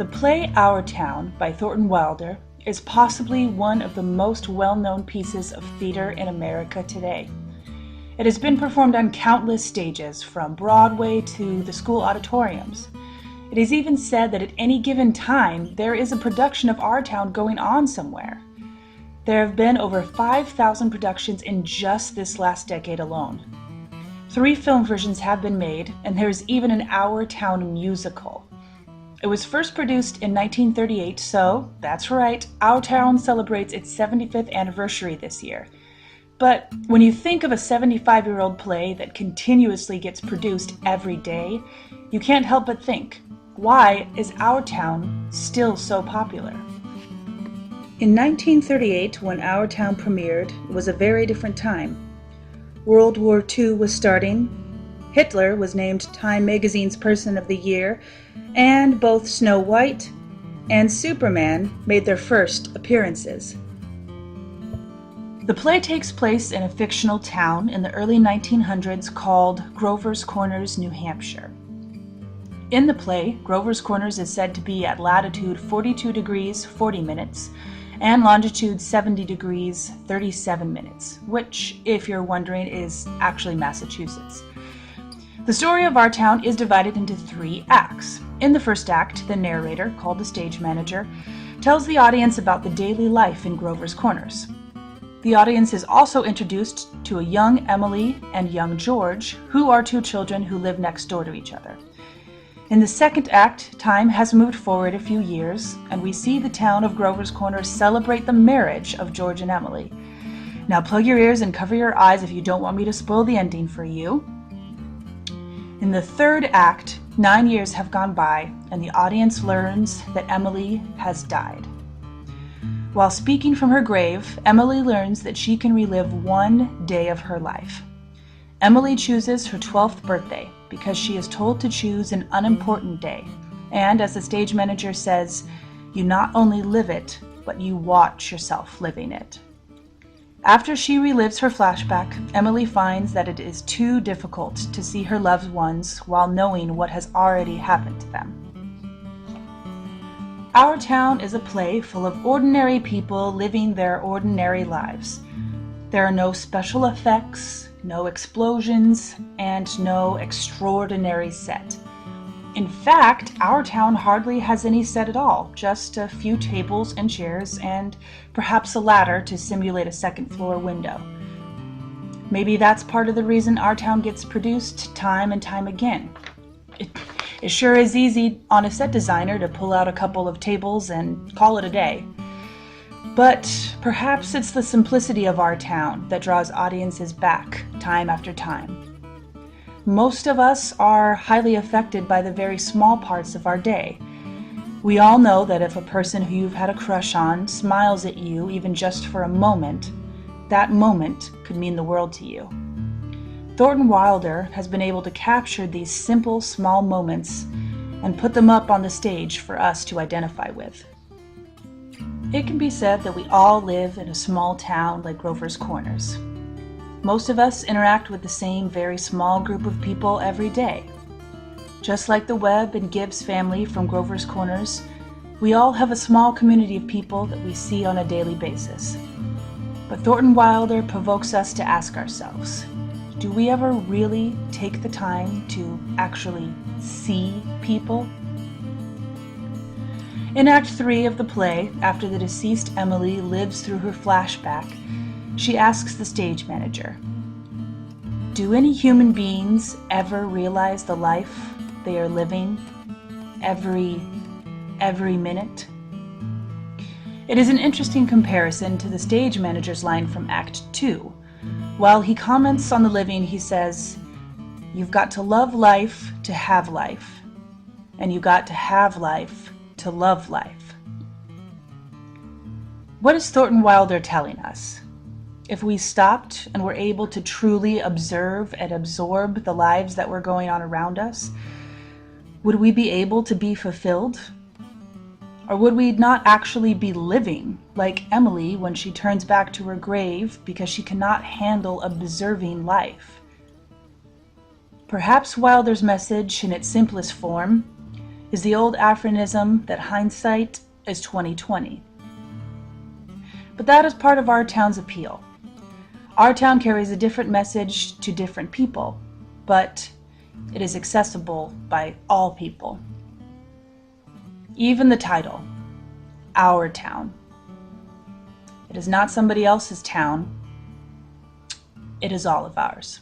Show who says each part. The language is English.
Speaker 1: The play Our Town by Thornton Wilder is possibly one of the most well-known pieces of theater in America today. It has been performed on countless stages, from Broadway to the school auditoriums. It is even said that at any given time, there is a production of Our Town going on somewhere. There have been over 5,000 productions in just this last decade alone. 3 film versions have been made, and there is even an Our Town musical. It was first produced in 1938, so that's right, Our Town celebrates its 75th anniversary this year. But when you think of a 75-year-old play that continuously gets produced every day, you can't help but think, why is Our Town still so popular? In 1938, when Our Town premiered, it was a very different time. World War II was starting, Hitler was named Time Magazine's Person of the Year, and both Snow White and Superman made their first appearances. The play takes place in a fictional town in the early 1900s called Grover's Corners, New Hampshire. In the play, Grover's Corners is said to be at latitude 42 degrees 40 minutes and longitude 70 degrees 37 minutes, which, if you're wondering, is actually Massachusetts. The story of Our Town is divided into 3 acts. In the first act, the narrator, called the stage manager, tells the audience about the daily life in Grover's Corners. The audience is also introduced to a young Emily and young George, who are 2 children who live next door to each other. In the second act, time has moved forward a few years, and we see the town of Grover's Corners celebrate the marriage of George and Emily. Now plug your ears and cover your eyes if you don't want me to spoil the ending for you. In the third act, 9 years have gone by, and the audience learns that Emily has died. While speaking from her grave, Emily learns that she can relive 1 day of her life. Emily chooses her 12th birthday because she is told to choose an unimportant day. And as the stage manager says, you not only live it, but you watch yourself living it. After she relives her flashback, Emily finds that it is too difficult to see her loved ones while knowing what has already happened to them. Our Town is a play full of ordinary people living their ordinary lives. There are no special effects, no explosions, and no extraordinary set. In fact, Our Town hardly has any set at all, just a few tables and chairs and perhaps a ladder to simulate a second-floor window. Maybe that's part of the reason Our Town gets produced time and time again. It sure is easy on a set designer to pull out a couple of tables and call it a day. But perhaps it's the simplicity of Our Town that draws audiences back time after time. Most of us are highly affected by the very small parts of our day. We all know that if a person who you've had a crush on smiles at you even just for a moment, that moment could mean the world to you. Thornton Wilder has been able to capture these simple, small moments and put them up on the stage for us to identify with. It can be said that we all live in a small town like Grover's Corners. Most of us interact with the same very small group of people every day. Just like the Webb and Gibbs family from Grover's Corners, we all have a small community of people that we see on a daily basis. But Thornton Wilder provokes us to ask ourselves, do we ever really take the time to actually see people? In Act 3 of the play, after the deceased Emily lives through her flashback, she asks the stage manager, do any human beings ever realize the life they are living every minute? It is an interesting comparison to the stage manager's line from Act 2. While he comments on the living, he says, you've got to love life to have life, and you got to have life to love life. What is Thornton Wilder telling us? If we stopped and were able to truly observe and absorb the lives that were going on around us, would we be able to be fulfilled? Or would we not actually be living, like Emily when she turns back to her grave because she cannot handle observing life? Perhaps Wilder's message in its simplest form is the old aphorism that hindsight is 20/20. But that is part of our town's appeal. Our town carries a different message to different people, but it is accessible by all people. Even the title, Our Town. It is not somebody else's town. It is all of ours.